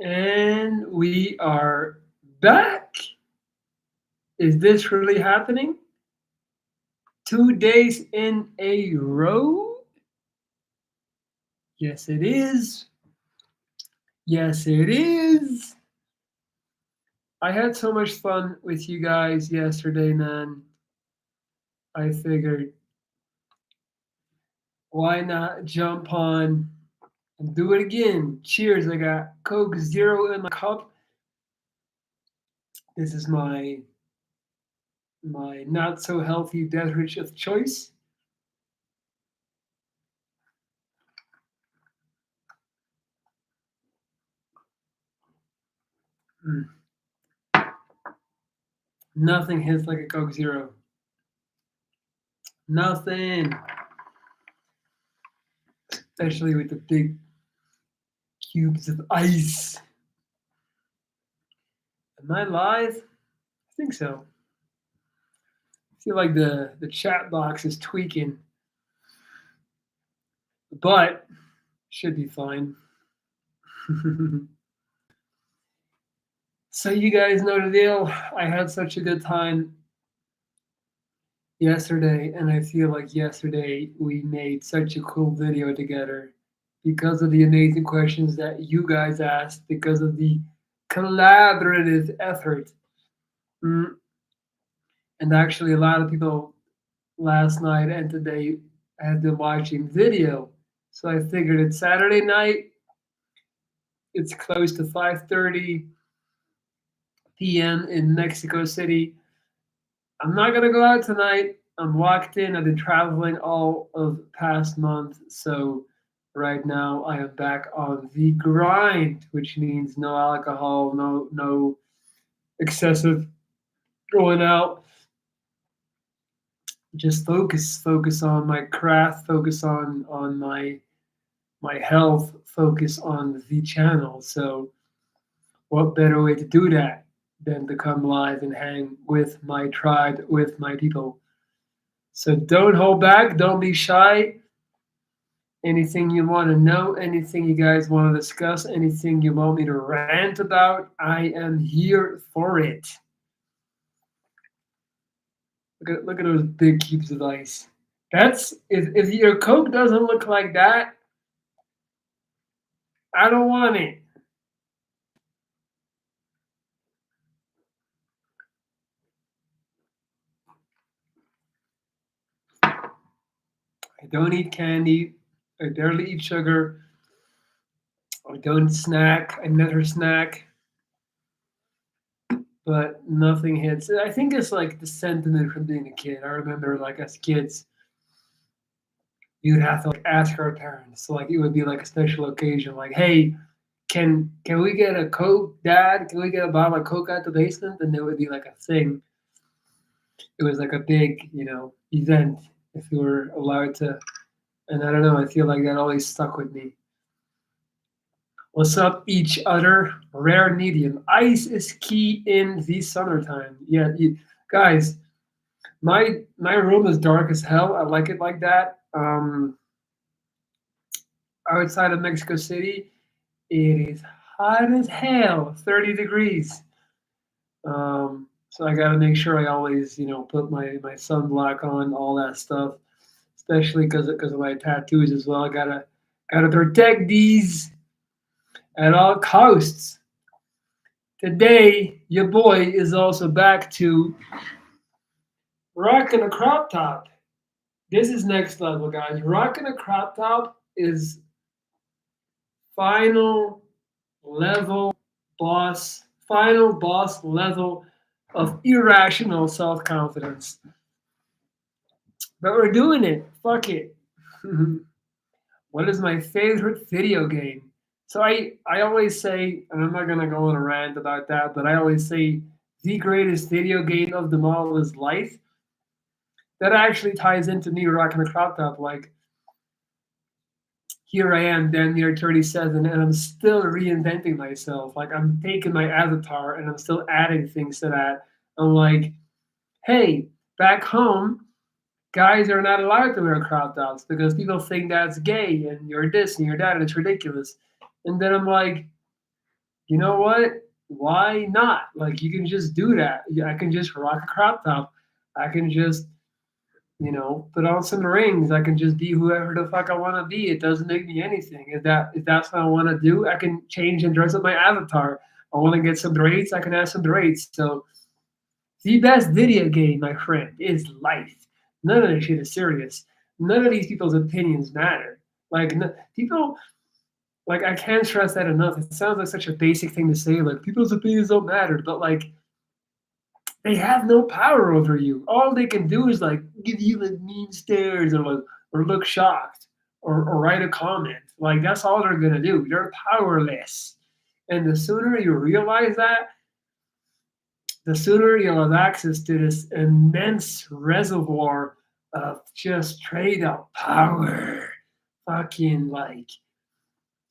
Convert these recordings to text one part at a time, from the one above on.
And we are back. Is this really happening? 2 days in a row? Yes, it is. Yes, it is. I had so much fun with you guys yesterday, man. I figured, why not jump on and do it again? Cheers. I got Coke Zero in my cup. This is my not so healthy beverage of choice. Mm. Nothing hits like a Coke Zero. Nothing. Especially with the big cubes of ice. Am I live? I think so. I feel like the chat box is tweaking, but should be fine. So you guys know the deal. I had such a good time yesterday, and I feel like yesterday we made such a cool video together because of the amazing questions that you guys asked, because of the collaborative effort. Mm. And actually, a lot of people last night and today have been watching video. So I figured it's Saturday night. It's close to 5:30 p.m. in Mexico City. I'm not gonna go out tonight. I'm locked in. I've been traveling all of past month, so right now I am back on the grind, which means no alcohol, no excessive going out. Just focus on my craft, focus on my health, focus on the channel. So what better way to do that than to come live and hang with my tribe, with my people? So don't hold back, don't be shy. Anything you want to know, anything you guys want to discuss, anything you want me to rant about, I am here for it. Look at those big cubes of ice. That's if your Coke doesn't look like that, I don't want it. I don't eat candy. I barely eat sugar. I don't snack. I never snack. But nothing hits. I think it's like the sentiment from being a kid. I remember, like as kids, you'd have to like ask our parents. So like it would be like a special occasion, like, "Hey, can we get a Coke, Dad? Can we get a bottle of Coke out the basement?" And there would be like a thing. It was like a big, event if we were allowed to. And I don't know. I feel like that always stuck with me. What's up, each other? Rare medium. Ice is key in the summertime. Yeah, guys, my room is dark as hell. I like it like that. Outside of Mexico City, it is hot as hell, 30 degrees. So I got to make sure I always, put my sunblock on, all that stuff, especially because of my tattoos as well. I gotta protect these at all costs. Today, your boy is also back to rocking a crop top. This is next level, guys. Rocking a crop top is final level final boss level of irrational self confidence. But we're doing it. Fuck it. What is my favorite video game? So I always say, and I'm not gonna go on a rant about that, but I always say the greatest video game of them all is life. That actually ties into me rocking a crop top. Like here I am, damn near 37, and I'm still reinventing myself. Like I'm taking my avatar and I'm still adding things to that. I'm like, hey, back home, guys are not allowed to wear crop tops because people think that's gay and you're this and you're that and it's ridiculous. And then I'm like, you know what? Why not? Like you can just do that. Yeah, I can just rock a crop top. I can just, put on some rings. I can just be whoever the fuck I want to be. It doesn't make me anything. If that's what I want to do, I can change and dress up my avatar. I want to get some braids. I can have some braids. So the best video game, my friend, is life. None of this shit is serious. None of these people's opinions matter. Like people, like I can't stress that enough. It sounds like such a basic thing to say. Like people's opinions don't matter, but like they have no power over you. All they can do is like give you like mean stares or look shocked or write a comment. Like that's all they're gonna do. They're powerless. And the sooner you realize that, the sooner you'll have access to this immense reservoir of just straight up power. Fucking like,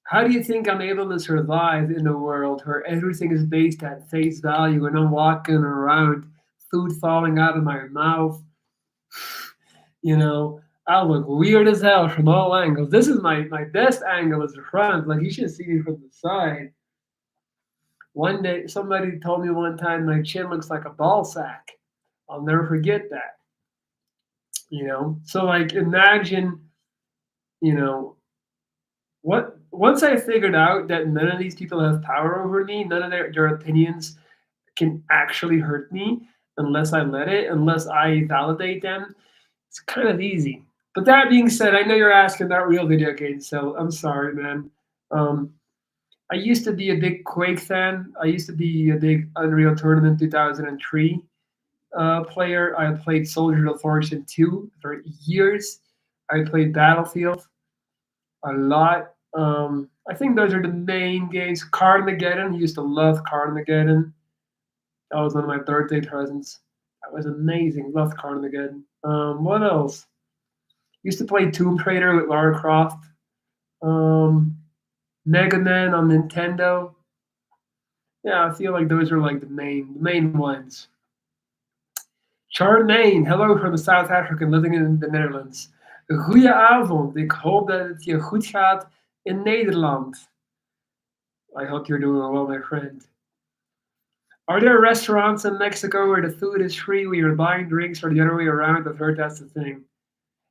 how do you think I'm able to survive in a world where everything is based at face value and I'm walking around, food falling out of my mouth? You know, I look weird as hell from all angles. This is my best angle is the front. Like you should see me from the side. One day, somebody told me one time my chin looks like a ball sack. I'll never forget that. So like imagine, you know, what once I figured out that none of these people have power over me, none of their opinions can actually hurt me unless I let it, unless I validate them, it's kind of easy. But that being said, I know you're asking about real video games, so I'm sorry, man. Um, I used to be a big Quake fan. I used to be a big Unreal Tournament 2003 player. I played Soldier of Fortune 2 for years. I played Battlefield a lot. I think those are the main games. Carmageddon, used to love Carmageddon. That was one of my birthday presents. That was amazing. Loved Carmageddon. What else? Used to play Tomb Raider with Lara Croft. Um, Mega Man on Nintendo. Yeah, I feel like those are like the main ones. Charmaine, hello from the South African living in the Netherlands. Goedenavond. Ik hoop dat het je goed gaat in Nederland. I hope you're doing well, my friend. Are there restaurants in Mexico where the food is free, where you're buying drinks, or the other way around? I've heard that's the thing.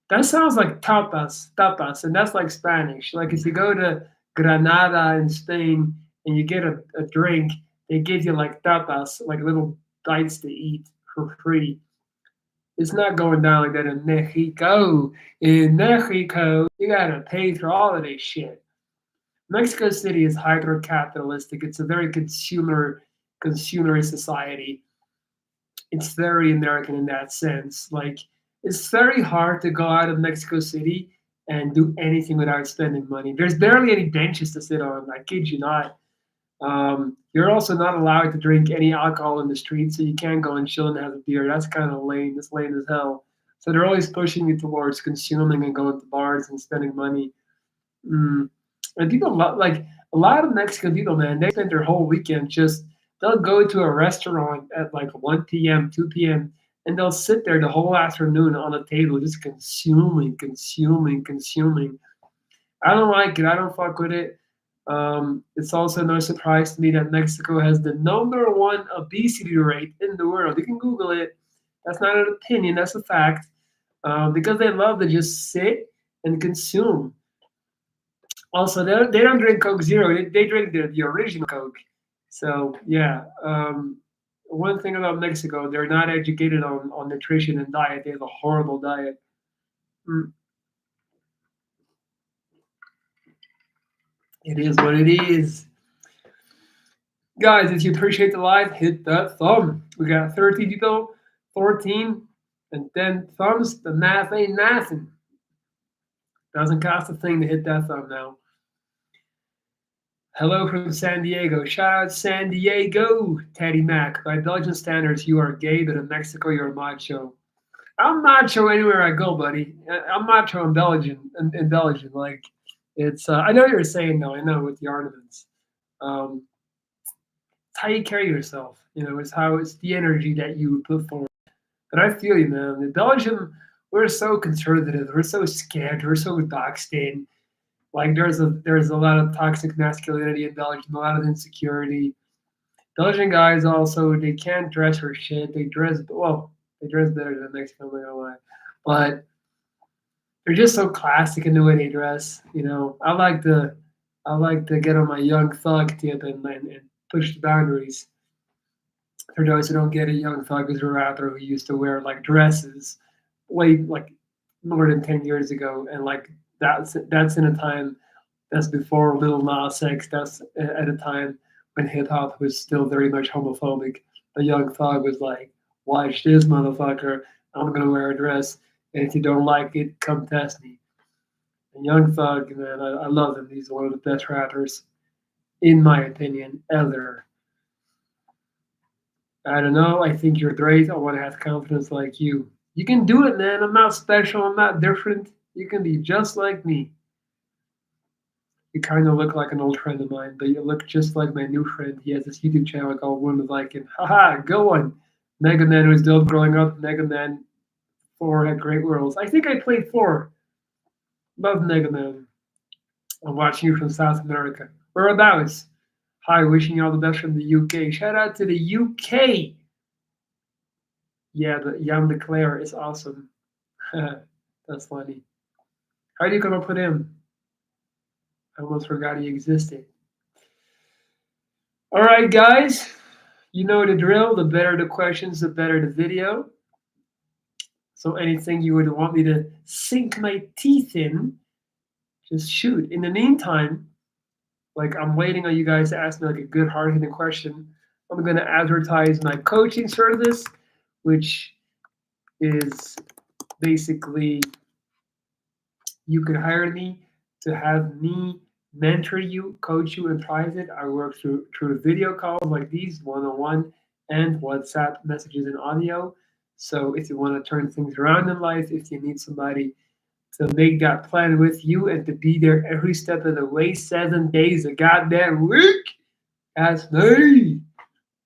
That sounds like tapas, and that's like Spanish. Like if you go to Granada in Spain and you get a drink, they give you like tapas, like little bites to eat for free. It's not going down like that in Mexico. In Mexico, you gotta pay for all of this shit. Mexico City is hyper capitalistic. It's a very consumerist society. It's very American in that sense. Like it's very hard to go out of Mexico City and do anything without spending money. There's barely any benches to sit on. I kid you not. You're also not allowed to drink any alcohol in the street, so you can't go and chill and have a beer. That's kind of lame. It's lame as hell. So they're always pushing you towards consuming and going to bars and spending money. Mm. And people like a lot of Mexican people, man. They spend their whole weekend just they'll go to a restaurant at like 1 p.m., 2 p.m., and they'll sit there the whole afternoon on a table just consuming, consuming, consuming. I don't like it. I don't fuck with it. It's also no surprise to me that Mexico has the number one obesity rate in the world. You can Google it. That's not an opinion. That's a fact. Because they love to just sit and consume. Also, they don't drink Coke Zero. They drink the original Coke. So yeah. One thing about Mexico, they're not educated on nutrition and diet. They have a horrible diet. Mm, it is what it is. Guys, if you appreciate the live, hit that thumb. We got 13 people, 14, and 10 thumbs. The math ain't nothing. Doesn't cost a thing to hit that thumb now. Hello from San Diego. Shout out San Diego, Teddy Mac. By Belgian standards, you are gay, but in Mexico, you're macho. I'm macho anywhere I go, buddy. I'm macho in Belgium. In Belgium, like it's. I know what you're saying though. I know with the ornaments. Um, it's how you carry yourself. It's the energy that you put forward. But I feel you, man. In Belgium, we're so conservative. We're so scared. We're so boxed in. Like there's a lot of toxic masculinity in Belgium, a lot of insecurity. Belgian guys also they can't dress for shit. They dress well, they dress better than Mexican, I'm not gonna lie. But they're just so classic in the way they dress. I like to get on my young thug tip and push the boundaries. For those who don't get it, Young Thug is a rapper who used to wear like dresses way like more than 10 years ago, and like that's in a time that's before Lil Nas X. That's at a time when hip hop was still very much homophobic. The Young Thug was like, "Watch this, motherfucker! I'm gonna wear a dress, and if you don't like it, come test me." And Young Thug, man, I love him. He's one of the best rappers, in my opinion, ever. I don't know. I think you're great. I want to have confidence like you. You can do it, man. I'm not special. I'm not different. You can be just like me. You kind of look like an old friend of mine, but you look just like my new friend. He has this YouTube channel called One with Viking. Haha, go on. Mega Man was still growing up. Mega Man 4 had great worlds. I think I played 4. Love Mega Man. I'm watching you from South America. Whereabouts? Hi, wishing you all the best from the UK. Shout out to the UK. Yeah, the Jan de Cler is awesome. That's funny. How do you come up with him? I almost forgot he existed. All right, guys. You know the drill. The better the questions, the better the video. So anything you would want me to sink my teeth in, just shoot. In the meantime, like I'm waiting on you guys to ask me like a good hard hitting question. I'm gonna advertise my coaching service, which is basically you could hire me to have me mentor you, coach you in private. I work through video calls like these, one on one, and WhatsApp messages and audio. So if you want to turn things around in life, if you need somebody to make that plan with you and to be there every step of the way, 7 days a goddamn week, that's me.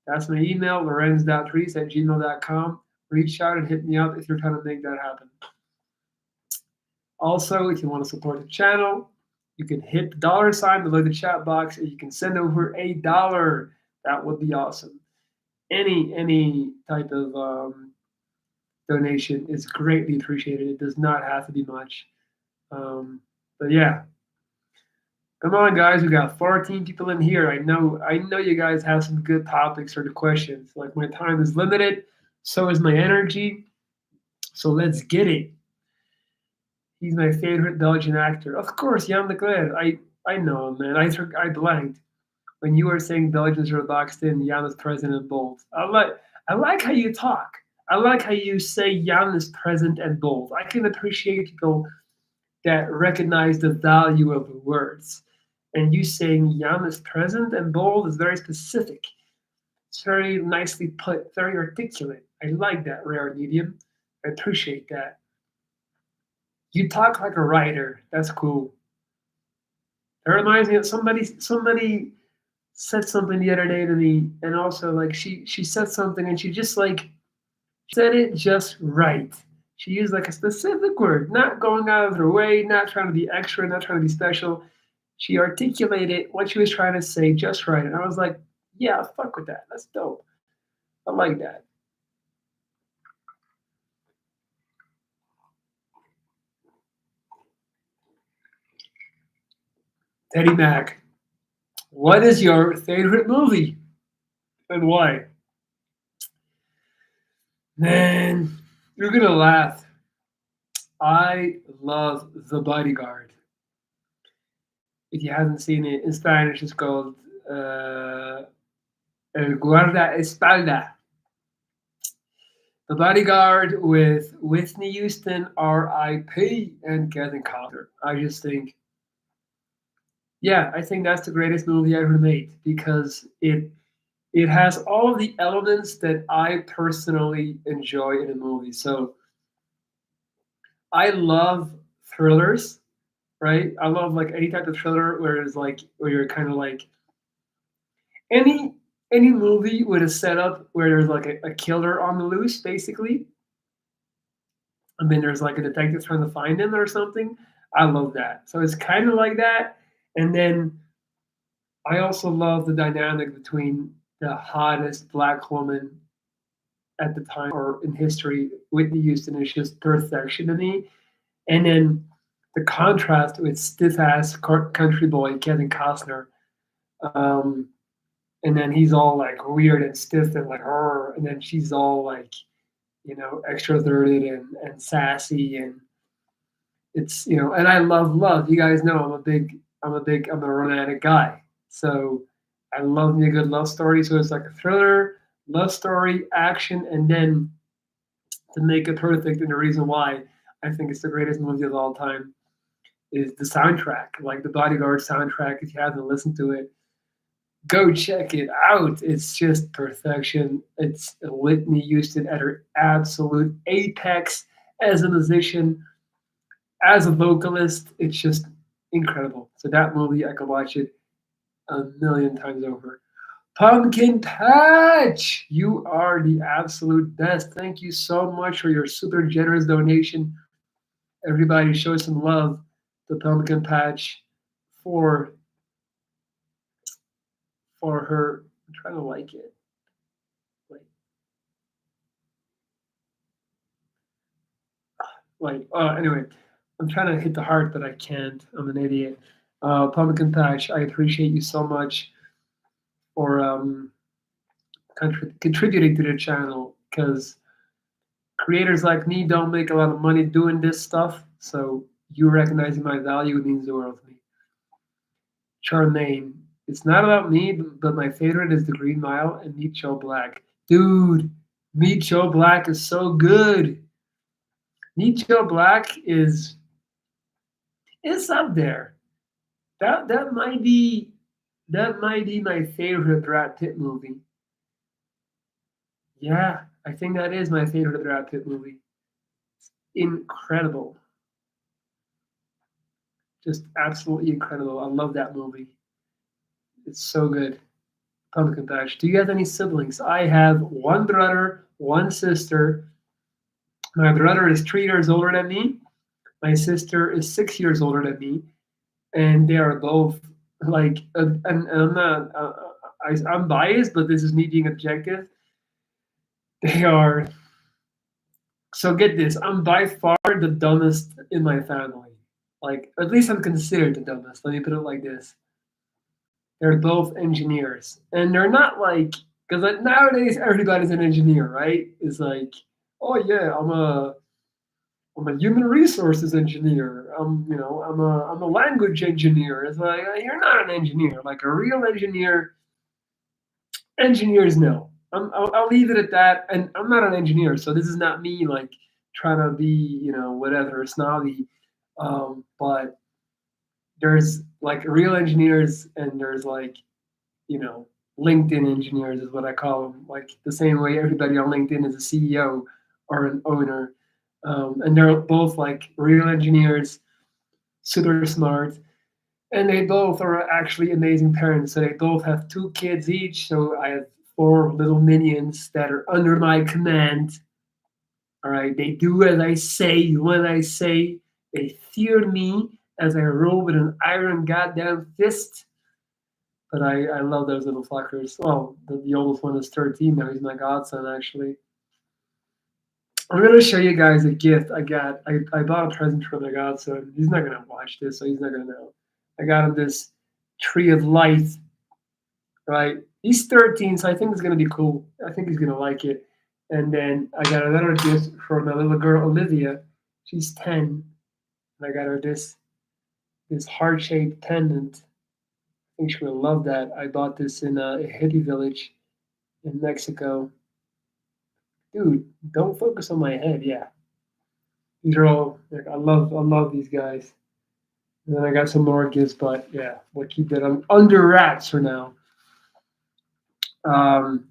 That's my email, lorenz.dries at gmail.com. Reach out and hit me up if you're trying to make that happen. Also, if you want to support the channel, you can hit the dollar sign below the chat box and you can send over $1. That would be awesome. Any type of donation is greatly appreciated. It does not have to be much. But yeah, come on, guys. We got 14 people in here. I know you guys have some good topics for the questions. Like my time is limited, so is my energy. So let's get it. He's my favorite Belgian actor. Of course, Jan de Cler. I know him, man. I blanked when you were saying Belgians are boxed in. Jan is present and bold. I like how you talk. I like how you say Jan is present and bold. I can appreciate people that recognize the value of the words. And you saying Jan is present and bold is very specific. It's very nicely put, very articulate. I like that rare medium. I appreciate that. You talk like a writer. That's cool. It reminds me of somebody said something the other day to me, and also like she said something and she just like said it just right. She used like a specific word, not going out of her way, not trying to be extra, not trying to be special. She articulated what she was trying to say just right. And I was like, yeah, fuck with that. That's dope. I like that. Teddy Mac, what is your favorite movie and why? Man, you're gonna laugh. I love The Bodyguard. If you haven't seen it, in Spanish it's called El Guarda Espalda. The Bodyguard with Whitney Houston, R.I.P., and Kevin Costner. I just think, yeah, I think that's the greatest movie ever made because it has all of the elements that I personally enjoy in a movie. So I love thrillers, right? I love like any type of thriller where it's like where you're kind of like any any movie with a setup where there's like a killer on the loose, basically. I mean, there's like a detective trying to find him or something. I love that. So it's kind of like that. And then I also love the dynamic between the hottest black woman at the time or in history, Whitney Houston, is just perfection to me. And then the contrast with stiff ass country boy Kevin Costner. Um, and then he's all like weird and stiff and like her, and then she's all like, extroverted and sassy, and and I love love. You guys know I'm a romantic guy. So I love me a good love story. So it's like a thriller, love story, action, and then to make it perfect, and the reason why I think it's the greatest movie of all time is the soundtrack, like the Bodyguard soundtrack. If you haven't listened to it, go check it out. It's just perfection. It's Whitney Houston at her absolute apex as a musician, as a vocalist. It's just incredible. So that movie, I could watch it a million times over. Pumpkin Patch, you are the absolute best. Thank you so much for your super generous donation. Everybody show some love to Pumpkin Patch for her. I'm trying to like it. Like, anyway, I'm trying to hit the heart, but I can't. I'm an idiot. Pumpkin Patch, I appreciate you so much for contributing to the channel, because creators like me don't make a lot of money doing this stuff. So you recognizing my value means the world to me. Charmaine, it's not about me, but my favorite is the Green Mile and Meet Joe Black. Dude, Meet Joe Black is so good. Meet Joe Black is up there. That might be my favorite Brad Pitt movie. Yeah, I think that is my favorite Brad Pitt movie. Incredible. Just absolutely incredible. I love that movie. It's so good. Pumpkin Patch. Do you have any siblings? I have one brother, one sister. My brother is 3 years older than me. My sister is 6 years older than me, and they are both like. And I'm not. I'm biased, but this is me being objective. They are. So get this. I'm by far the dumbest in my family. Like, at least I'm considered the dumbest. Let me put it like this. They're both engineers, and they're not like, because like nowadays everybody's an engineer, right? It's like, oh yeah, I'm a human resources engineer. I'm a language engineer. It's like, you're not an engineer. Like a real engineer, engineers know. I'll leave it at that. And I'm not an engineer, so this is not me like trying to be, whatever snobby. But there's like real engineers, and there's like, you know, LinkedIn engineers is what I call them. Like the same way everybody on LinkedIn is a CEO or an owner. And they're both like real engineers, super smart, and they both are actually amazing parents. So they both have 2 kids each. So I have 4 little minions that are under my command. All right, they do as I say when I say. They fear me as I rule with an iron goddamn fist. But I love those little fuckers. Well, the oldest one is 13 now. He's my godson, actually. I'm gonna show you guys a gift I got. I bought a present for my godson. He's not gonna watch this, so he's not gonna know. I got him this tree of life. Right? He's 13, so I think it's gonna be cool. I think he's gonna like it. And then I got another gift for my little girl Olivia. She's 10, and I got her this heart-shaped pendant. I think she will love that. I bought this in a hippie village in Mexico. Dude, don't focus on my head. Yeah, these are all. Like, I love these guys. And then I got some more gifts, but yeah, we'll keep that under wraps for now. Um,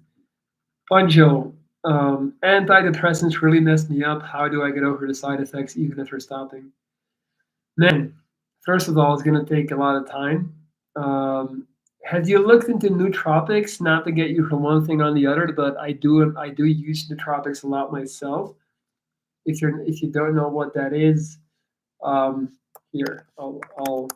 Panjo, antidepressants really messed me up. How do I get over the side effects even if they're stopping? Man, first of all, it's gonna take a lot of time. Um, have you looked into nootropics? Not to get you from one thing on the other, but I do use nootropics a lot myself. If you don't know what that is, um, Here, I'll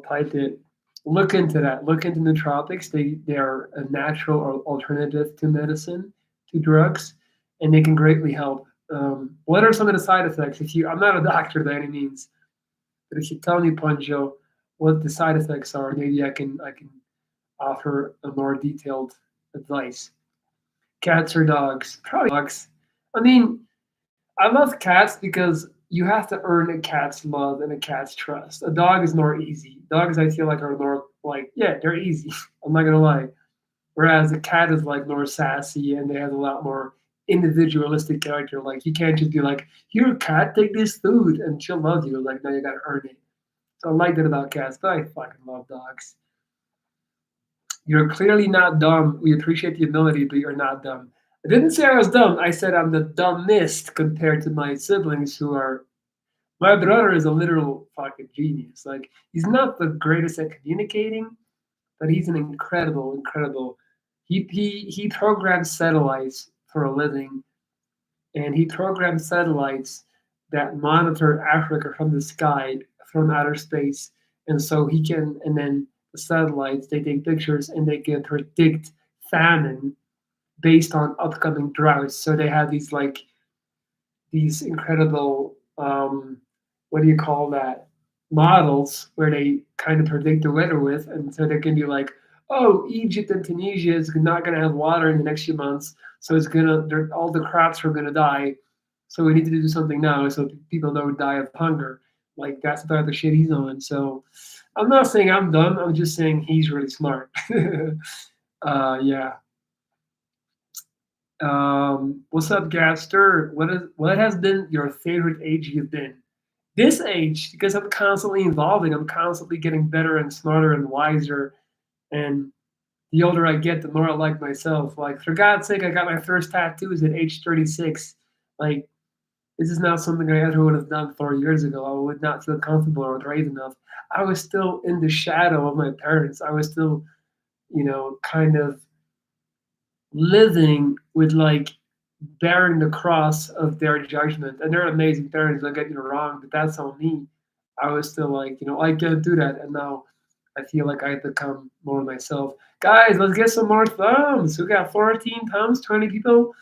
type it. Look into that. Look into nootropics. They are a natural alternative to medicine, to drugs, and they can greatly help. What are some of the side effects? If you, I'm not a doctor by any means, but if you tell me, Panjo, what the side effects are, maybe I can offer a more detailed advice. Cats or dogs? Probably dogs. I mean, I love cats because you have to earn a cat's love and a cat's trust. A dog is more easy. Dogs, I feel like, are more like, yeah, they're easy. I'm not gonna lie. Whereas a cat is like more sassy and they have a lot more individualistic character. Like you can't just be like, "Here, cat, take this food," and she'll love you. Like, no, you gotta earn it. So I like that about cats, but I fucking love dogs. You're clearly not dumb. We appreciate the humility, but you're not dumb. I didn't say I was dumb. I said I'm the dumbest compared to my siblings who are. My brother is a literal fucking genius. Like he's not the greatest at communicating, but he's an incredible. He programs satellites for a living, and he programs satellites that monitor Africa from the sky, from outer space, and so he can. And then the satellites they take pictures and they can predict famine based on upcoming droughts. So they have these incredible what do you call that models where they kind of predict the weather with, and so they can be like, oh, Egypt and Tunisia is not going to have water in the next few months, so it's gonna all the crops are going to die, so we need to do something now so people don't die of hunger. Like that's about the shit he's on. So I'm not saying I'm dumb, I'm just saying he's really smart. Yeah. What's up, Gapster? What has been your favorite age you've been? This age, because I'm constantly evolving, I'm constantly getting better and smarter and wiser. And the older I get, the more I like myself. Like for God's sake, I got my first tattoos at age 36. Like this is not something I ever would have done 4 years ago. I would not feel comfortable or brave enough. I was still in the shadow of my parents. I was still, kind of living with like bearing the cross of their judgment. And they're amazing parents, don't get me wrong, but that's on me. I was still like, I can't do that. And now I feel like I've become more myself. Guys, let's get some more thumbs. We got 14 thumbs, 20 people.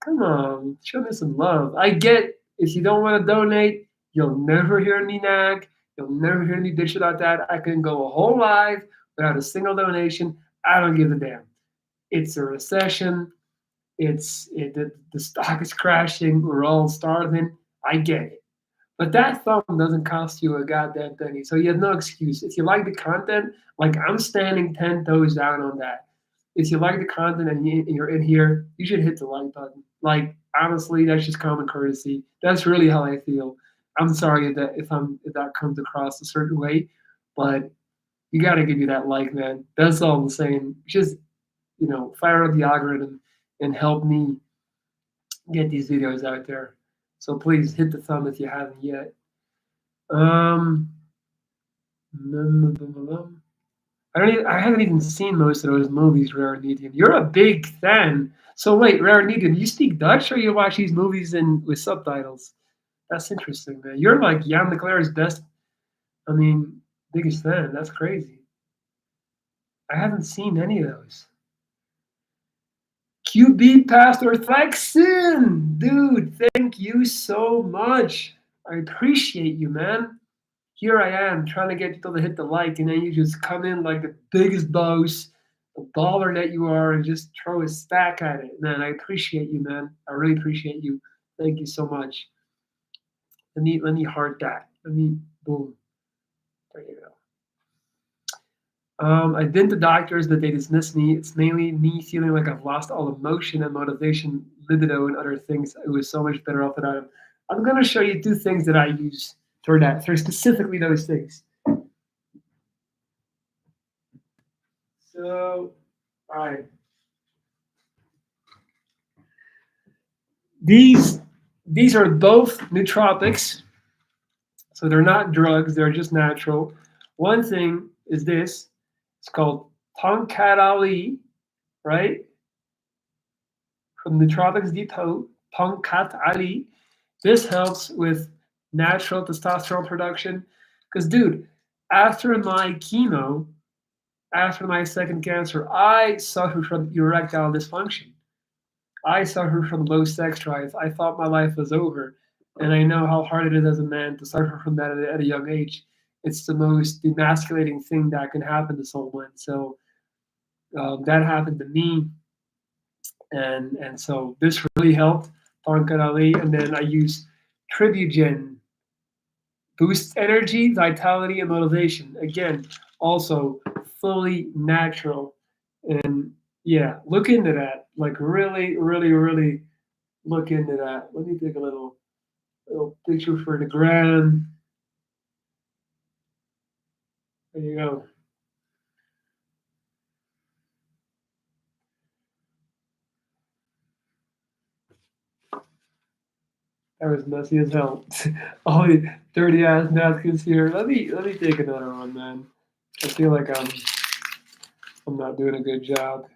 Come on, show me some love. I get if you don't want to donate, you'll never hear me nag. You'll never hear me bitch about that. I can go a whole live without a single donation. I don't give a damn. It's a recession. The stock is crashing. We're all starving. I get it. But that thumb doesn't cost you a goddamn penny. So you have no excuse. If you like the content, like I'm standing 10 toes down on that. If you like the content and you're in here, you should hit the like button. Like honestly, that's just common courtesy. That's really how I feel. I'm sorry if that comes across a certain way, but you gotta give me that like, man. That's all I'm saying. Just fire up the algorithm and help me get these videos out there. So please hit the thumb if you haven't yet. Um, I haven't even seen most of those movies, Rare and Medium. You're a big fan. So wait, Rare and Medium, you speak Dutch or you watch these movies in with subtitles? That's interesting, man. You're like Jan Leclerc's best, I mean, biggest fan. That's crazy. I haven't seen any of those. QB Pastor Flexin, dude, thank you so much. I appreciate you, man. Here I am trying to get people to hit the like, and then you just come in like the biggest boss, the baller that you are, and just throw a stack at it. Man, I appreciate you, man. I really appreciate you. Thank you so much. Let me heart that. Let me boom. There you go. I've been to doctors, but they dismiss me. It's mainly me feeling like I've lost all emotion and motivation, libido, and other things. It was so much better off without them. I'm going to show you two things that I use for that, for specifically those things. So, all right. These are both nootropics. So they're not drugs, they're just natural. One thing is this. It's called Tonkat Ali, right? From Nootropics Depot, Tonkat Ali. This helps with natural testosterone production. Because, dude, after my chemo, after my second cancer, I suffered from erectile dysfunction. I suffered from low sex drive. I thought my life was over. And I know how hard it is as a man to suffer from that at a young age. It's the most demasculating thing that can happen to someone. So that happened to me. And so this really helped Tonka Ali. And then I use Tribugen, boosts energy, vitality, and motivation. Again, also fully natural. And yeah, look into that. Like really, really, really look into that. Let me take a little picture for the gram. There you go. That was messy as hell. All the dirty ass napkins here. Let me take another one, man. I feel like I'm not doing a good job.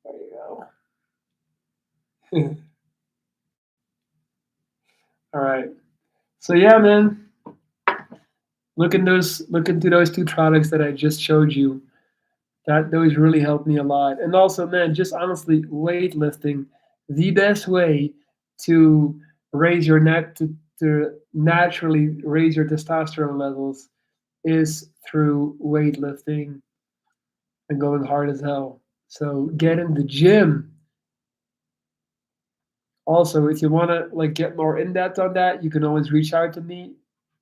There you go. All right. So yeah, man. Look into those two products that I just showed you. That those really helped me a lot. And also, man, just honestly, weightlifting, the best way to raise your net to naturally raise your testosterone levels is through weightlifting and going hard as hell. So get in the gym. Also, if you want to like get more in depth on that, you can always reach out to me.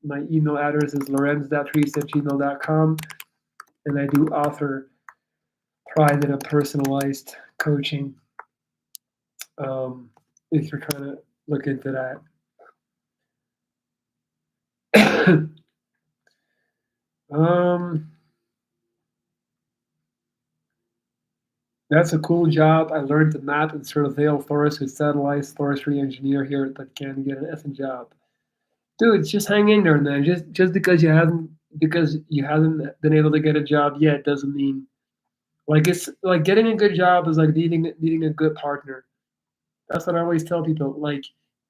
My email address is lorenz.dries@gmail.com, and I do offer private and personalized coaching if you're trying to look into that. um, that's a cool job. I learned to map and surveil forests with satellites, forestry engineer here, but can't get an effing job. Dude, just hang in there, man. Just because you haven't been able to get a job yet doesn't mean like it's like getting a good job is like needing a good partner. That's what I always tell people. Like,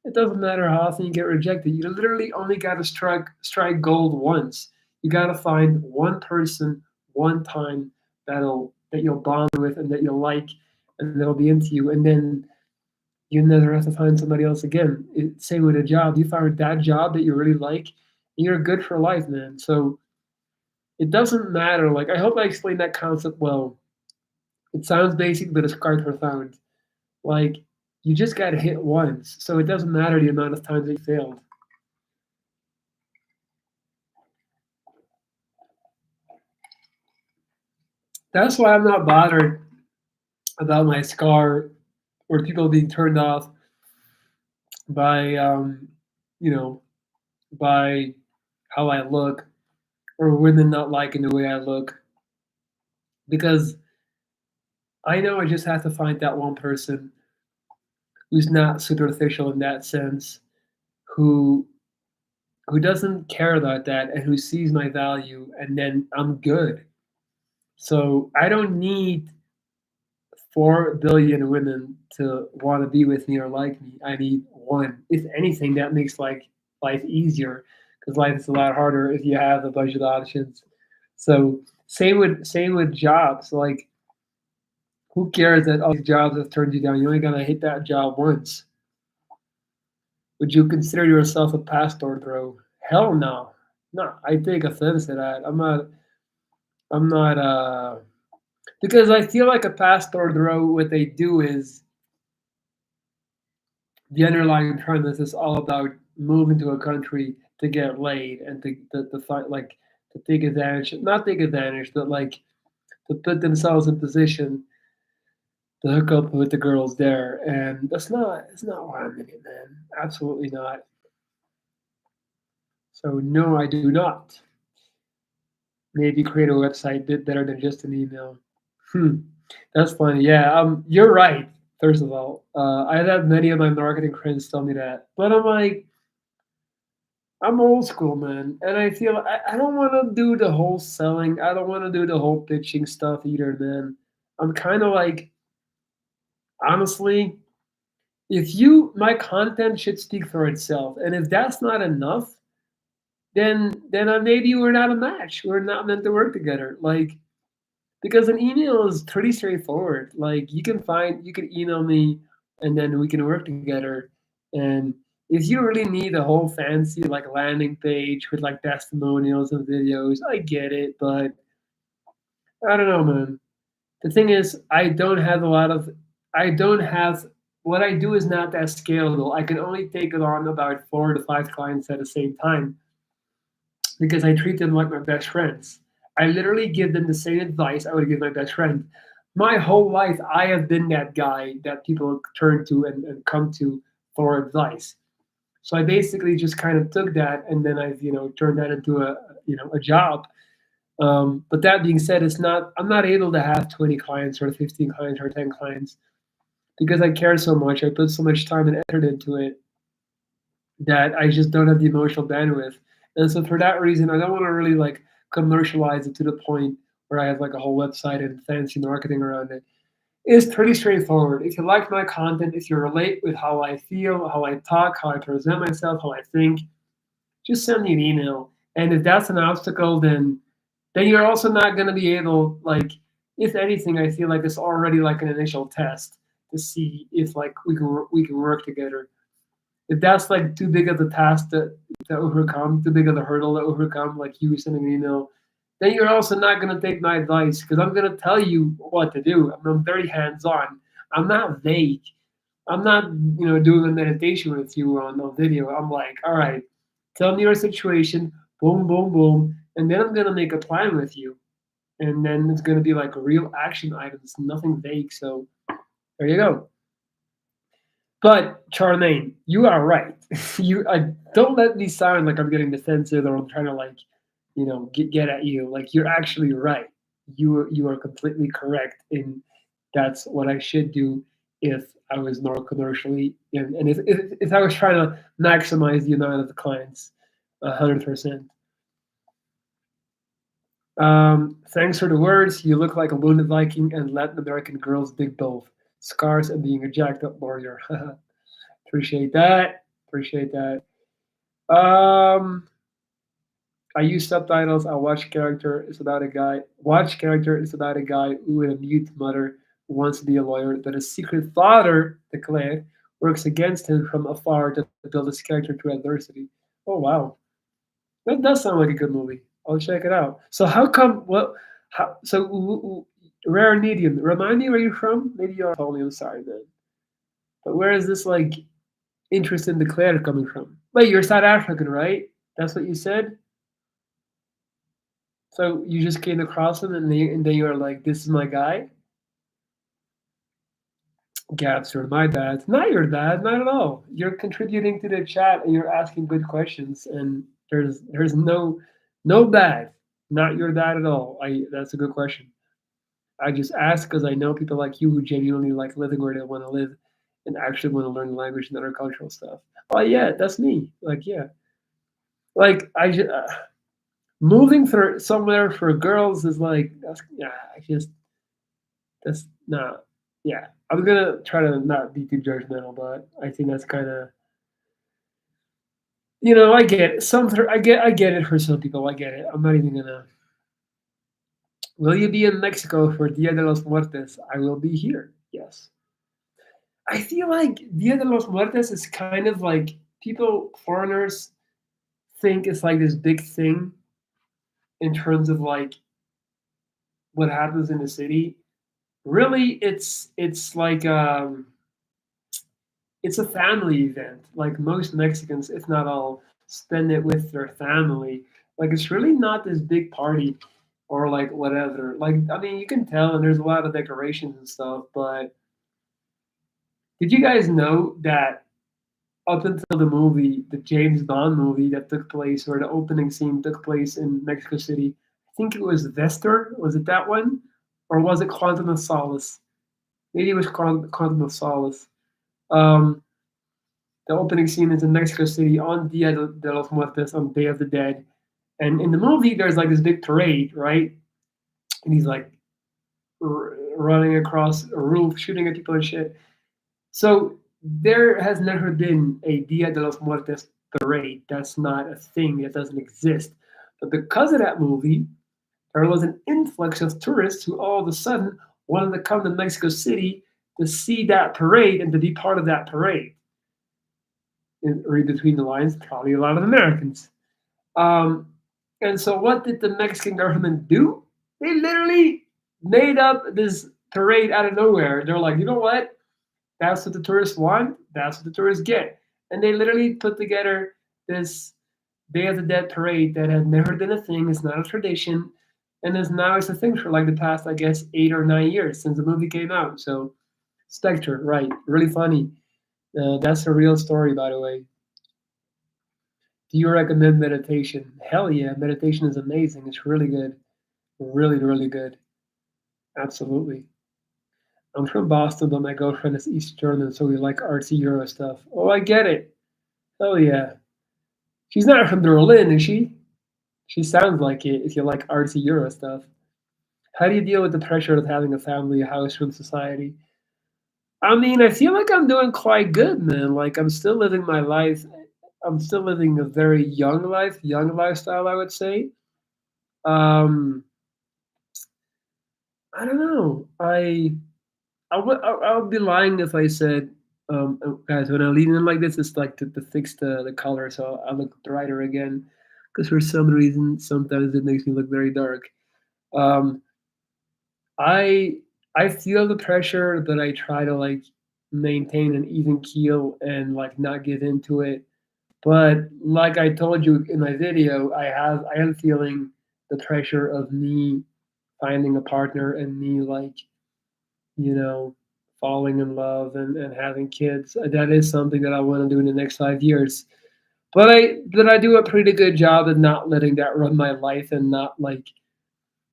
it doesn't matter how often you get rejected. You literally only got to strike gold once. You got to find one person, one time that you'll bond with and that you'll like, and they'll be into you. And then you never have to find somebody else again. Same with a job. You found that job that you really like, and you're good for life, man. So it doesn't matter. Like, I hope I explained that concept well. It sounds basic, but it's quite profound. Like, you just got to hit once. So it doesn't matter the amount of times that you failed. That's why I'm not bothered about my scar or people being turned off by, you know, by how I look or women not liking the way I look. Because I know I just have to find that one person who's not superficial in that sense, who who doesn't care about that and who sees my value, and then I'm good. So I don't need 4 billion women to want to be with me or like me. I need one. If anything, that makes like life easier because life is a lot harder if you have a bunch of options. So same with jobs. Like, who cares that all these jobs have turned you down? You only gotta hit that job once. Would you consider yourself a pastor, bro? Hell no. No, I take offense to that. I'm not because I feel like a pastor, bro, what they do is the underlying premise is all about moving to a country to get laid and to fight like to take advantage, not take advantage, but like to put themselves in position to hook up with the girls there, and it's not why I'm in it, man. Absolutely not. So no, I do not. Maybe create a website bit better than just an email. Hmm. That's funny. Yeah, you're right. First of all, I've had many of my marketing friends tell me that, but I'm like, I'm old school, man, and I feel I don't want to do the whole selling. I don't want to do the whole pitching stuff either, man. I'm kind of like, honestly, If you my content should speak for itself, and if that's not enough, then maybe we're not a match. We're not meant to work together. Like because an email is pretty straightforward. Like you can email me, and then we can work together. And if you really need a whole fancy like landing page with like testimonials and videos, I get it, but I don't know, man. The thing is, I don't have, what I do is not that scalable. I can only take it on about 4 to 5 clients at the same time because I treat them like my best friends. I literally give them the same advice I would give my best friend. My whole life, I have been that guy that people turn to and come to for advice. So I basically just kind of took that and then I've turned that into a job. But that being said, I'm not able to have 20 clients or 15 clients or 10 clients because I care so much. I put so much time and effort into it that I just don't have the emotional bandwidth. And so for that reason, I don't want to really like commercialize it to the point where I have like a whole website and fancy marketing around it. It's pretty straightforward. If you like my content, if you relate with how I feel, how I talk, how I present myself, how I think, just send me an email. And if that's an obstacle, then you're also not going to be able, like, if anything, I feel like it's already like an initial test to see if like we can work together. If that's like too big of a task to overcome, too big of a hurdle to overcome, like you sending an email, then you're also not going to take my advice because I'm going to tell you what to do. I'm very hands on. I'm not vague. I'm not, doing a meditation with you on a video. I'm like, all right, tell me your situation, boom, boom, boom, and then I'm gonna make a plan with you, and then it's gonna be like real action items, nothing vague. So there you go. But Charmaine, you are right. Don't let me sound like I'm getting defensive or I'm trying to like, get at you. Like you're actually right. You are completely correct in that's what I should do if I was more commercially and if I was trying to maximize the amount of the clients, 100%. Thanks for the words. You look like a wounded Viking, and Latin American girls dig both scars and being a jacked up warrior. Appreciate that. Appreciate that. Um, I use subtitles. I watch character. It's about a guy. Watch character is about a guy who, with a mute mother, who wants to be a lawyer, but his secret father, declared, works against him from afar to build his character through adversity. Oh wow, that does sound like a good movie. I'll check it out. So how come? Well, how? So rare and medium. Remind me where you're from. Maybe you already told me. I'm sorry, man. But where is this like interest in Declare coming from? Wait, you're South African, right? That's what you said. So you just came across him, and then you were like, "This is my guy." Gabster, my bad. Not your bad, not at all. You're contributing to the chat and you're asking good questions, and there's no bad. Not your bad at all. I That's a good question. I just ask because I know people like you who genuinely like living where they want to live and actually want to learn the language and other cultural stuff. Oh yeah, that's me. Like yeah, like moving for somewhere for girls is like that's yeah. I just that's not yeah. I'm gonna try to not be too judgmental, but I think that's kind of I get it. I get it for some people. I get it. I'm not even gonna. Will you be in Mexico for Dia de los Muertos? I will be here. Yes. I feel like Dia de los Muertos is kind of like people, foreigners, think it's like this big thing in terms of like what happens in the city. Really, it's like it's a family event. Like most Mexicans, if not all, spend it with their family. Like it's really not this big party or like whatever. Like I mean, you can tell, and there's a lot of decorations and stuff. But did you guys know that up until the movie, the James Bond movie that took place, or the opening scene took place in Mexico City? I think it was Vester. Was it that one, or was it Quantum of Solace? Maybe it was Quantum of Solace. Um, the opening scene is in Mexico City on Dia de los Muertos, on Day of the Dead. And in the movie, there's like this big parade, right? And he's like running across a roof, shooting at people and shit. So there has never been a Dia de los Muertos parade. That's not a thing. It doesn't exist. But because of that movie, there was an influx of tourists who all of a sudden wanted to come to Mexico City to see that parade and to be part of that parade. And read between the lines, probably a lot of Americans. Um, and so, what did the Mexican government do? They literally made up this parade out of nowhere. They're like, you know what? That's what the tourists want. That's what the tourists get. And they literally put together this Day of the Dead parade that had never been a thing. It's not a tradition, and is now it's a thing for like the past, I guess, 8 or 9 years since the movie came out. So, Spectre, right? Really funny. That's a real story, by the way. Do you recommend meditation? Hell yeah, meditation is amazing. It's really good. Really, really good. Absolutely. I'm from Boston, but my girlfriend is East German, so we like artsy Euro stuff. Oh, I get it. Hell yeah. She's not from Berlin, is she? She sounds like it if you like artsy Euro stuff. How do you deal with the pressure of having a family, a house from society? I mean, I feel like I'm doing quite good, man. Like, I'm still living my life. I'm still living a very young life, young lifestyle, I would say. Um, I don't know. I would be lying if I said, guys, when I'm leaving them like this, it's like to fix the color so I look brighter again. Because for some reason, sometimes it makes me look very dark. Um, I I feel the pressure, but I try to like maintain an even keel and like not give into it. But like I told you in my video, I am feeling the pressure of me finding a partner and me like you know, falling in love and having kids. That is something that I want to do in the next 5 years. But I do a pretty good job of not letting that run my life and not like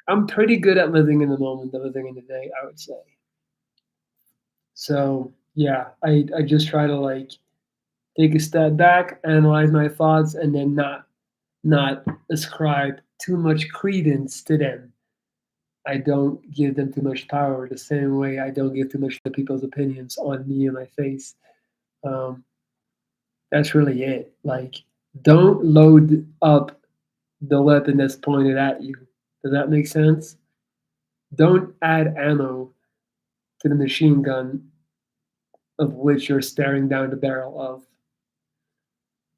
I'm pretty good at living in the moment, and living in the day, I would say. So yeah, I just try to like take a step back, analyze my thoughts, and then not ascribe too much credence to them. I don't give them too much power the same way I don't give too much to people's opinions on me and my face. Um, that's really it. Like, don't load up the weapon that's pointed at you. Does that make sense? Don't add ammo to the machine gun of which you're staring down the barrel of.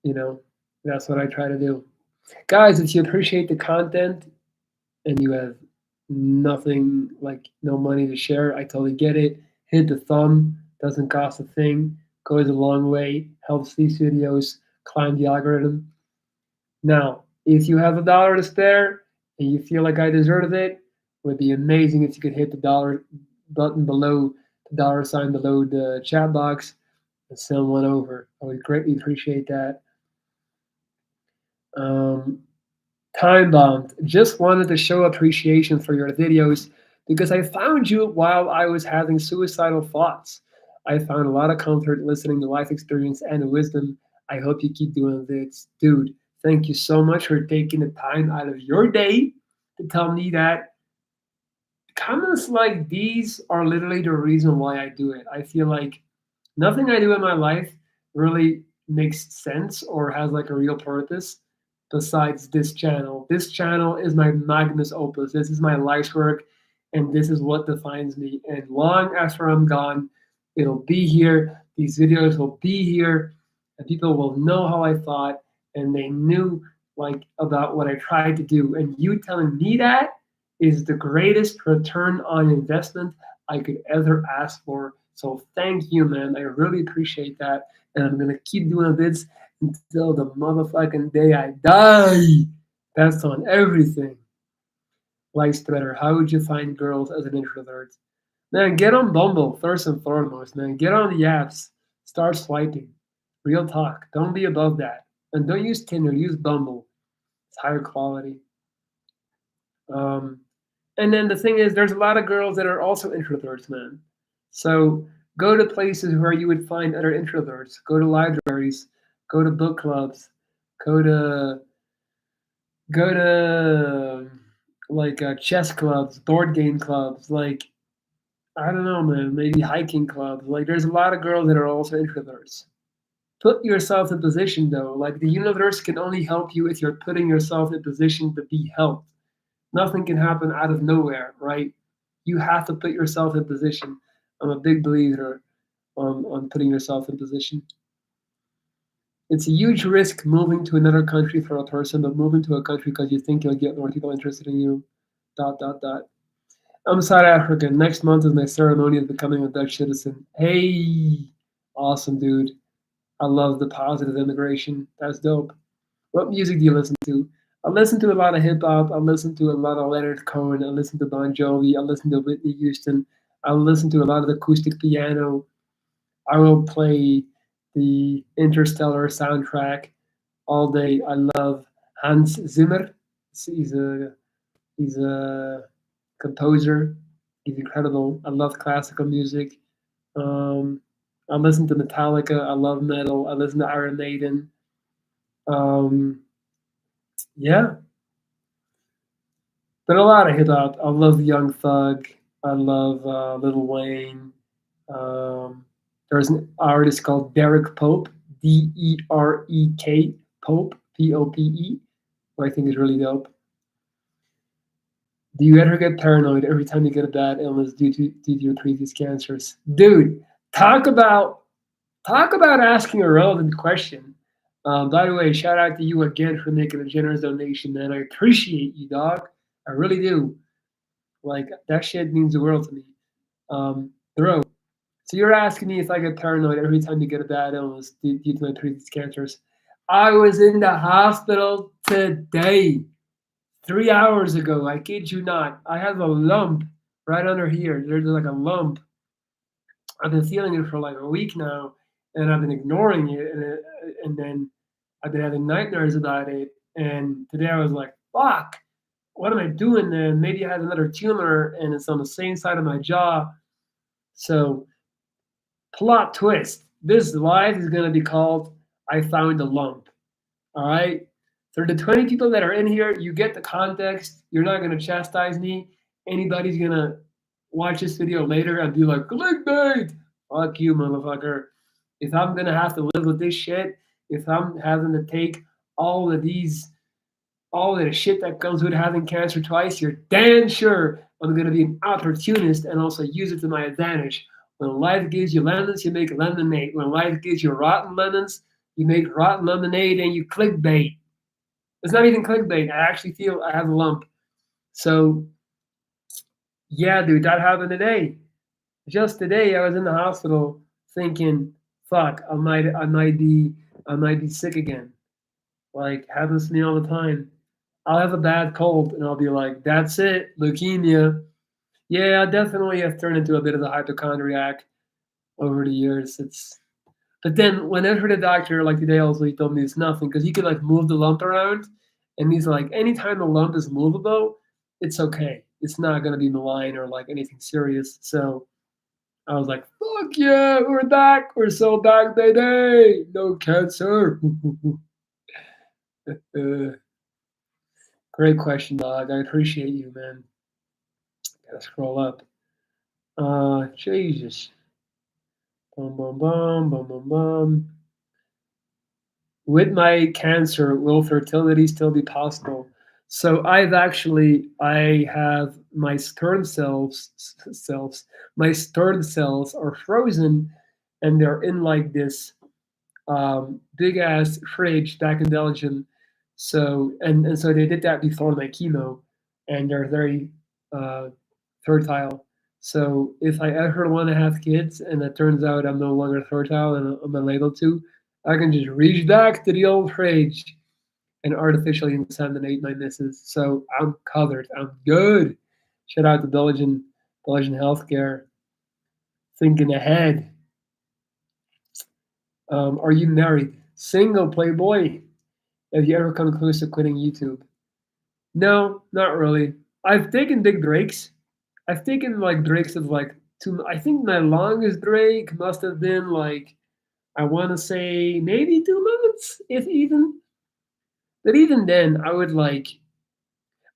You know, that's what I try to do. Guys, if you appreciate the content and you have nothing like no money to share, I totally get it. Hit the thumb, doesn't cost a thing, goes a long way, helps these videos climb the algorithm. Now, if you have $1 to spare and you feel like I deserve it, it would be amazing if you could hit the dollar button below, the dollar sign below the chat box and send one over. I would greatly appreciate that. Um, Time bombed. Just wanted to show appreciation for your videos because I found you while I was having suicidal thoughts. I found a lot of comfort listening to life experience and wisdom. I hope you keep doing this. Dude, thank you so much for taking the time out of your day to tell me that. Comments like these are literally the reason why I do it. I feel like nothing I do in my life really makes sense or has like a real purpose besides this channel. This channel is my magnus opus. This is my life's work, and this is what defines me. And long after I'm gone, it'll be here. These videos will be here, and people will know how I thought, and they knew like about what I tried to do. And you telling me that is the greatest return on investment I could ever ask for. So thank you, man. I really appreciate that. And I'm gonna keep doing this until the motherfucking day I die. That's on everything. Like better. How would you find girls as an introvert? Man, get on Bumble first and foremost, man. Get on the apps. Start swiping. Real talk. Don't be above that. And don't use Tinder, use Bumble. It's higher quality. Um, and then the thing is, there's a lot of girls that are also introverts, man. So go to places where you would find other introverts. Go to libraries, go to book clubs, go to go to like chess clubs, board game clubs. Like I don't know, man. Maybe hiking clubs. Like, there's a lot of girls that are also introverts. Put yourself in position, though. Like, the universe can only help you if you're putting yourself in position to be helped. Nothing can happen out of nowhere, right? You have to put yourself in position. I'm a big believer on putting yourself in position. It's a huge risk moving to another country for a person, but moving to a country because you think you'll get more people interested in you. Dot dot dot. I'm South African. Next month is my ceremony of becoming a Dutch citizen. Hey, awesome, dude. I love the positive immigration. That's dope. What music do you listen to? I listen to a lot of hip hop. I listen to a lot of Leonard Cohen. I listen to Bon Jovi. I listen to Whitney Houston. I listen to a lot of acoustic piano. I will play the Interstellar soundtrack all day. I love Hans Zimmer. He's a composer. He's incredible. I love classical music. Um, I listen to Metallica. I love metal. I listen to Iron Maiden. Um, yeah, but a lot of hip hop. I love Young Thug. I love Lil Wayne. Um, there's an artist called Derek Pope, Derek Pope, Pope, who I think is really dope. Do you ever get paranoid every time you get a bad illness due to your previous cancers? Dude, talk about talk about asking a relevant question. By the way, shout out to you again for making a generous donation, man. I appreciate you, dog. I really do. Like, that shit means the world to me. Bro, so you're asking me if I get paranoid every time you get a bad illness due to my previous cancers. I was in the hospital today, 3 hours ago. I kid you not. I have a lump right under here. There's like a lump. I've been feeling it for like a week now, and I've been ignoring it, and then I've been having nightmares about it. And today I was like, "Fuck, what am I doing?" Then maybe I had another tumor, and it's on the same side of my jaw. So, plot twist: this live is gonna be called "I Found a Lump." All right. For the 20 people that are in here, you get the context. You're not gonna chastise me. Anybody's gonna watch this video later and be like, clickbait. Fuck you, motherfucker. If I'm gonna have to live with this shit, if I'm having to take all of these, all of the shit that comes with having cancer twice, you're damn sure I'm gonna be an opportunist and also use it to my advantage. When life gives you lemons, you make lemonade. When life gives you rotten lemons, you make rotten lemonade and you clickbait. It's not even clickbait. I actually feel I have a lump. So yeah, dude, that happened today. Just today, I was in the hospital thinking, "Fuck, I might be sick again." Like, happens to me all the time. I'll have a bad cold, and I'll be like, "That's it, leukemia." Yeah, I definitely have turned into a bit of a hypochondriac over the years. It's But then whenever the doctor, like today also, he told me it's nothing because he could like move the lump around, and he's like, anytime the lump is movable, it's okay. It's not gonna be malign or like anything serious. So I was like, fuck yeah, we're back. We're so back, baby. No cancer. uh, Great question, dog. I appreciate you, man. Gotta scroll up. Jesus. Bum bum bum bum bum bum. With my cancer, will fertility still be possible? So I have my my sperm cells are frozen, and they're in like this big ass fridge back in Belgium. So and so they did that before my chemo, and they're very uh, fertile. So if I ever want to have kids, and it turns out I'm no longer fertile and I'm unable to, I can just reach back to the old fridge and artificially inseminate my missus. So I'm covered. I'm good. Shout out to Belgian healthcare, thinking ahead. Are you married? Single, playboy? Have you ever come close to quitting YouTube? No, not really. I've taken big breaks. I've taken like breaks of like two. I think my longest break must have been like, I want to say maybe 2 months, if even. But even then, I would like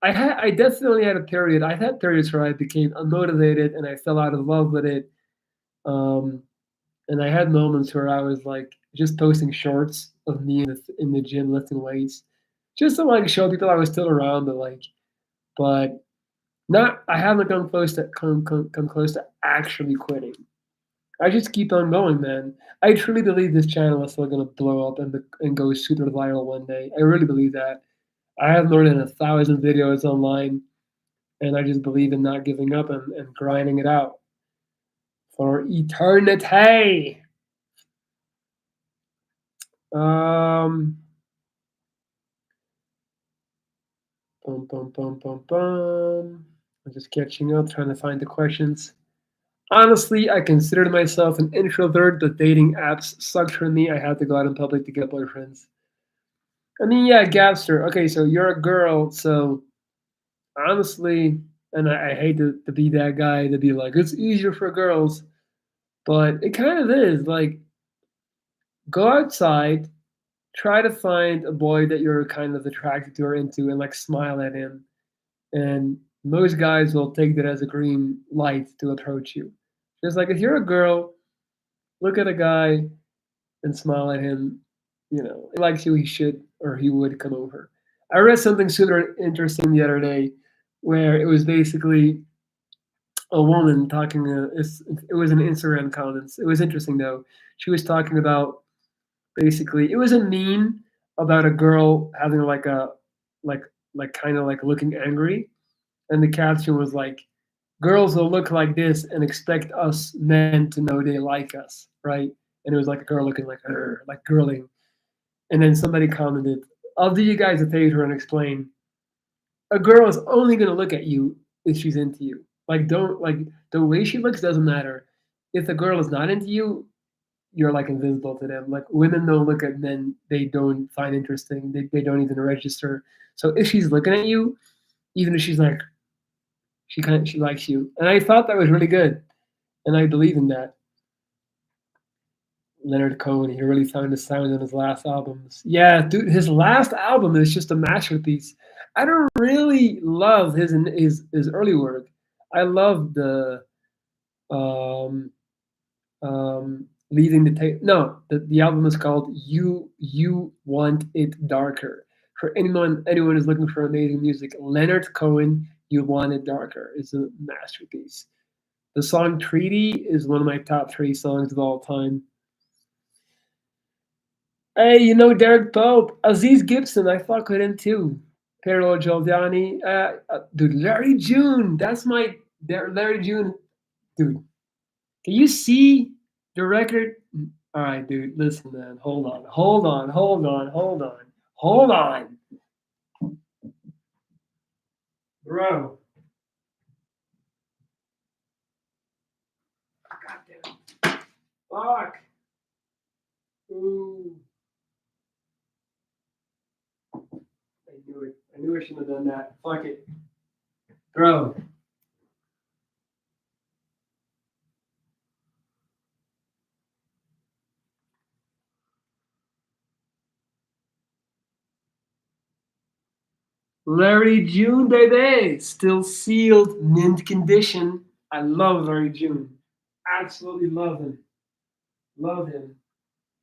I definitely had a period. I had periods where I became unmotivated and I fell out of love with it. Um, and I had moments where I was like just posting shorts of me in the gym lifting weights, just to like show people I was still around. But not. I haven't come close to actually quitting. I just keep on going, man. I truly believe this channel is still gonna blow up and go super viral one day. I really believe that. I have more than 1,000 videos online, and I just believe in not giving up and grinding it out for eternity. Um, Bum, bum, bum, bum, bum. I'm just catching up, trying to find the questions. Honestly, I considered myself an introvert, but dating apps sucked for me. I had to go out in public to get boyfriends. I mean, yeah, Gapster. Okay, so you're a girl, so honestly, and I hate to be that guy to be like, it's easier for girls, but it kind of is. Like, go outside, try to find a boy that you're kind of attracted to or into, and like smile at him. And most guys will take that as a green light to approach you. Just like if you're a girl, look at a guy and smile at him. You know, if he likes you, he should or he would come over. I read something super interesting the other day where it was basically a woman talking. It was an Instagram comments. It was interesting though. She was talking about basically it was a meme about a girl having like like kind of like looking angry, and the caption was like, "Girls will look like this and expect us men to know they like us, right?" And it was like a girl looking like her, like girling. And then somebody commented, "I'll do you guys a favor and explain. A girl is only gonna look at you if she's into you. Like don't like the way she looks doesn't matter. If the girl is not into you, you're like invisible to them. Like women don't look at men they don't find interesting. They don't even register. So if she's looking at you, even if she's like she likes you. And I thought that was really good. And I believe in that. Leonard Cohen, he really found his sound in his last albums. Yeah, dude, his last album is just a masterpiece. I don't really love his early work. I love the um leaving the tape. No, the album is called You Want It Darker. For anyone who's looking for amazing music, Leonard Cohen, You Want It Darker is a masterpiece. The song Treaty is one of my top three songs of all time. Hey, you know Derek Pope, Aziz Gibson, I fuck with him too. Pero Giordani, dude, Larry June, that's my Larry June, dude. Can you see the record? All right, dude, listen, man. Hold on, bro. God damn it. Fuck. Ooh, I knew it. I knew I shouldn't have done that. Fuck it, bro. Larry June, baby. Still sealed, mint condition. I love Larry June. Absolutely love him. Love him.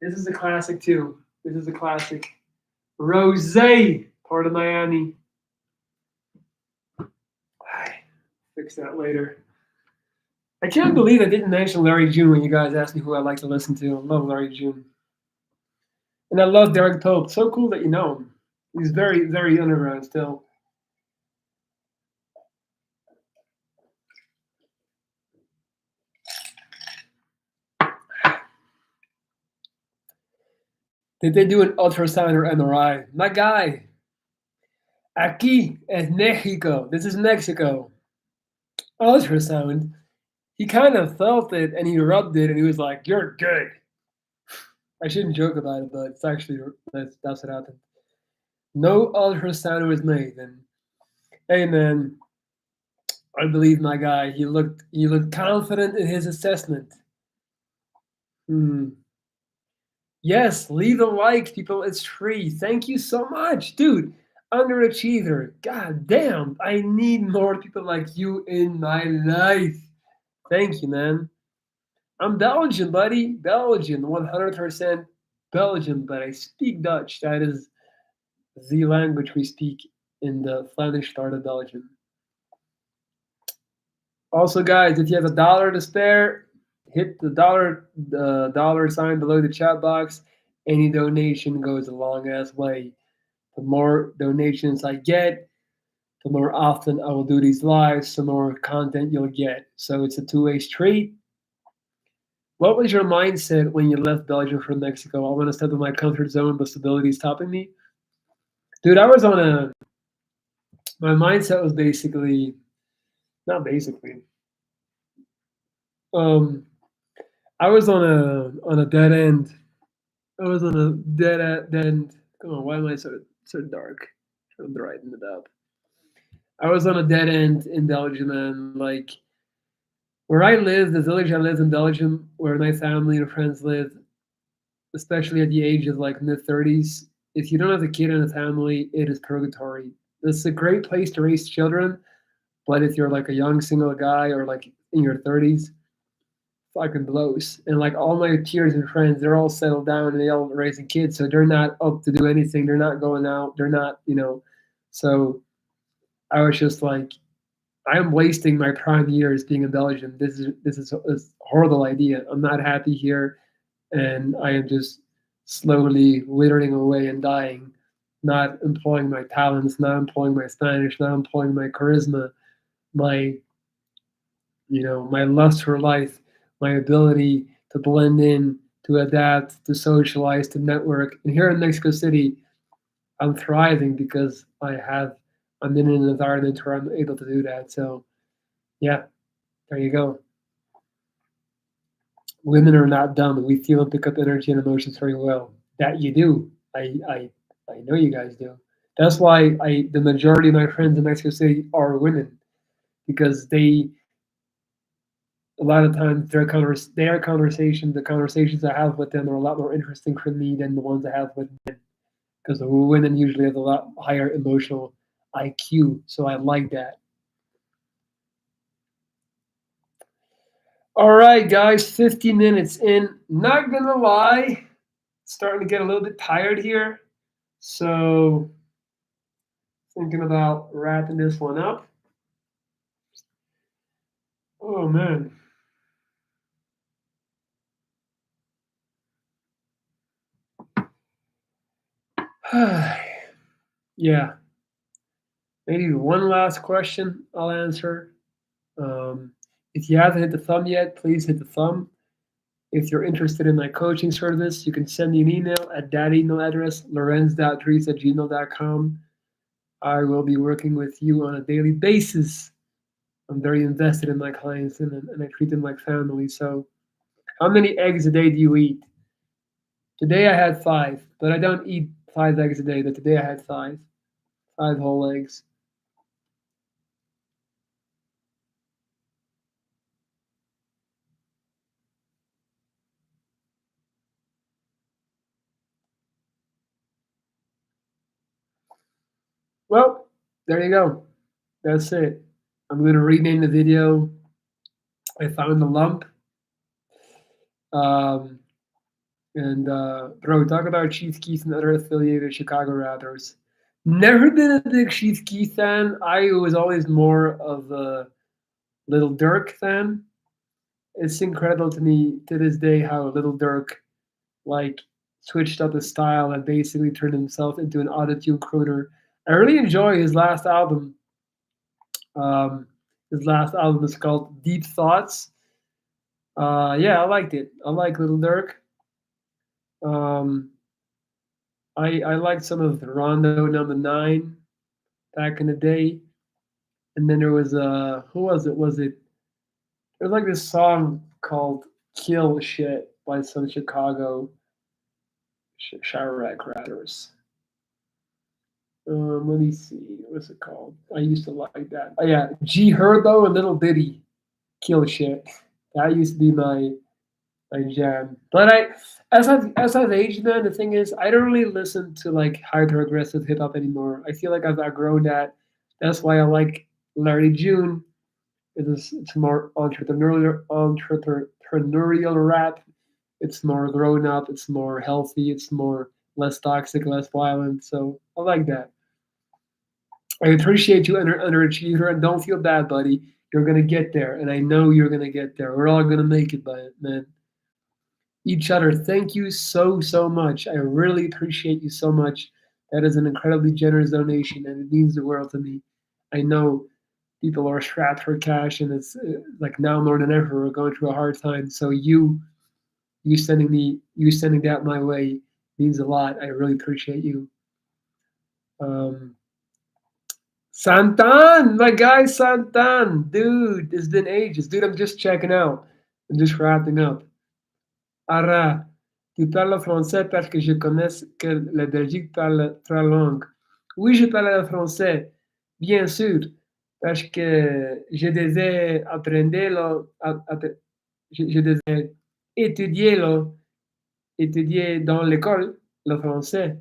This is a classic too. This is a classic. Rose, part of Miami. I fix that later. I can't believe I didn't mention Larry June when you guys asked me who I like to listen to. I love Larry June. And I love Derek Pope. So cool that you know him. He's very, very underground still. Did they do an ultrasound or MRI? My guy, aquí es Mexico. This is Mexico. Ultrasound. He kind of felt it and he rubbed it and he was like, "You're good." I shouldn't joke about it, but it's actually that's what happened. No ultrasound was made, and hey, man, I believe my guy. He looked confident in his assessment. Hmm. Yes, leave a like, people. It's free. Thank you so much, dude. underachiever. God damn, I need more people like you in my life. Thank you, man. I'm Belgian, buddy. Belgian, 100% Belgian, but I speak Dutch. That is the language we speak in the Flemish part of Belgium. Also, guys, if you have $1 to spare, hit the dollar sign below the chat box. Any donation goes a long ass way. The more donations I get, the more often I will do these lives, the more content you'll get. So it's a two-way street. What was your mindset when you left Belgium for Mexico? I want to step in my comfort zone, but stability is stopping me. Dude, I was on a. My mindset was basically not basically. Um, I was on a dead end. I was on a dead end. Come on, why am I so dark? Trying to brighten it up. I was on a dead end in Belgium, and like where I live, the village I lived in Belgium, where my family and friends live, especially at the age of like mid 30s. If you don't have a kid and a family, it is purgatory. It's a great place to raise children, but if you're like a young single guy or like in your 30s, fucking blows. And like all my peers and friends, they're all settled down and they all raising kids, so they're not up to do anything. They're not going out. They're not, you know. So I was just like, I'm wasting my prime years being in Belgium. This is a horrible idea. I'm not happy here, and I am just slowly withering away and dying, not employing my talents, not employing my Spanish, not employing my charisma, my my lust for life, my ability to blend in, to adapt, to socialize, to network. And here in Mexico City, I'm thriving because I'm in an environment where I'm able to do that. So yeah, there you go. Women are not dumb. We feel and pick up energy and emotions very well. That you do. I know you guys do. That's why the majority of my friends in Mexico City are women because they a lot of times the conversations I have with them are a lot more interesting for me than the ones I have with men because the women usually have a lot higher emotional IQ. So I like that. All right, guys, 50 minutes in. Not gonna lie, starting to get a little bit tired here. So thinking about wrapping this one up. Oh man. Yeah. Maybe one last question I'll answer. Um, if you haven't hit the thumb yet, please hit the thumb. If you're interested in my coaching service, you can send me an email at that email address, lorenz.dries at gmail.com. I will be working with you on a daily basis. I'm very invested in my clients and I treat them like family. So, how many eggs a day do you eat? Today I had five, but I don't eat 5 eggs a day. But today I had five whole eggs. Well, there you go. That's it. I'm going to rename the video. I found a lump. Um, and bro, talk about Chief Keef and other affiliated Chicago rappers. Never been a big Chief Keef fan. I was always more of a Little Dirk fan. It's incredible to me to this day how Little Dirk like switched up his style and basically turned himself into an autotune crooner. I really enjoy his last album. Um, his last album is called Deep Thoughts. Yeah, I liked it. I like Little Dirk. Um, I liked some of the Rondo Number 9 back in the day, and then there was who was it? There was like this song called "Kill Shit" by some Chicago Chirac rappers. Let me see. What's it called? I used to like that. Oh yeah, G Herbo and Little Diddy. Kill Shit. That used to be my I jam. But as I've aged, man, the thing is, I don't really listen to like hyper aggressive hip hop anymore. I feel like I've outgrown that. That's why I like Larry June. It's more entrepreneurial rap. It's more grown up. It's more healthy. It's more less toxic, less violent. So I like that. I appreciate you, underachiever, and don't feel bad, buddy. You're gonna get there, and I know you're gonna get there. We're all gonna make it, man. Each other. Thank you so much. I really appreciate you so much. That is an incredibly generous donation, and it means the world to me. I know people are strapped for cash, and it's like now more than ever we're going through a hard time. So you sending that my way means a lot. I really appreciate you. Um, Santan, my guy Santan, dude, it's been ages, dude. I'm just checking out. I'm just wrapping up. Ara, tu parles français parce que je connais que la Belgique parle trois langues. Oui, je parle le français, bien sûr, parce que je devais apprendre je devais étudier étudier dans l'école le français.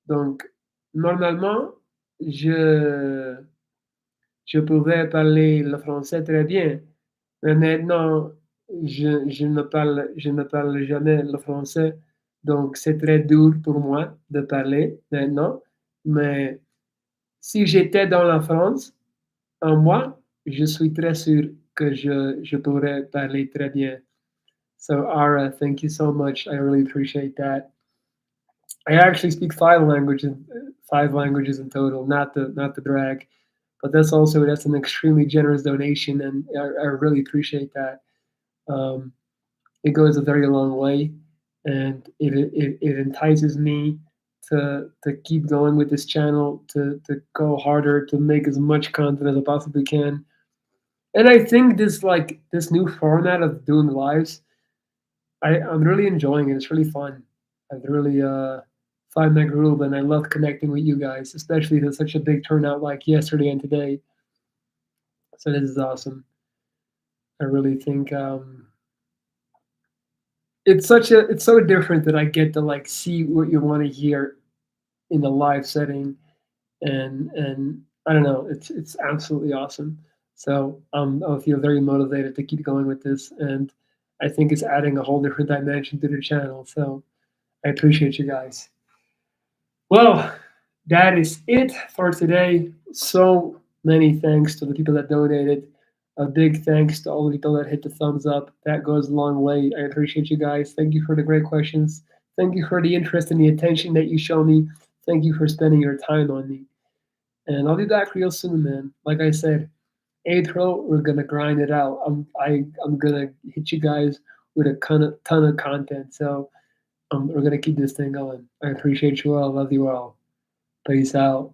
Donc, normalement, je, je pouvais parler le français très bien. Mais maintenant, je ne parle jamais le français. Donc, c'est très dur pour moi de parler maintenant. Mais si j'étais dans la France, en moi, je suis très sûr que je pourrais parler très bien. So, Ara, thank you so much. I really appreciate that. I actually speak five languages in total, not the drag, but that's an extremely generous donation, and I really appreciate that. Um, it goes a very long way, and it entices me to keep going with this channel, to go harder, to make as much content as I possibly can. And I think this new format of doing lives, I'm really enjoying it. It's really fun. I've really find my groove, and I love connecting with you guys, especially to such a big turnout like yesterday and today. So this is awesome. I really think it's so different that I get to like see what you want to hear in a live setting, and I don't know, it's absolutely awesome. So I feel very motivated to keep going with this, and I think it's adding a whole different dimension to the channel. So I appreciate you guys. Well, that is it for today. So many thanks to the people that donated. A big thanks to all the people that hit the thumbs up. That goes a long way. I appreciate you guys. Thank you for the great questions. Thank you for the interest and the attention that you show me. Thank you for spending your time on me. And I'll be back real soon, man. Like I said, April, we're gonna grind it out. I'm gonna hit you guys with a ton of content. So we're gonna keep this thing going. I appreciate you all. Love you all. Peace out.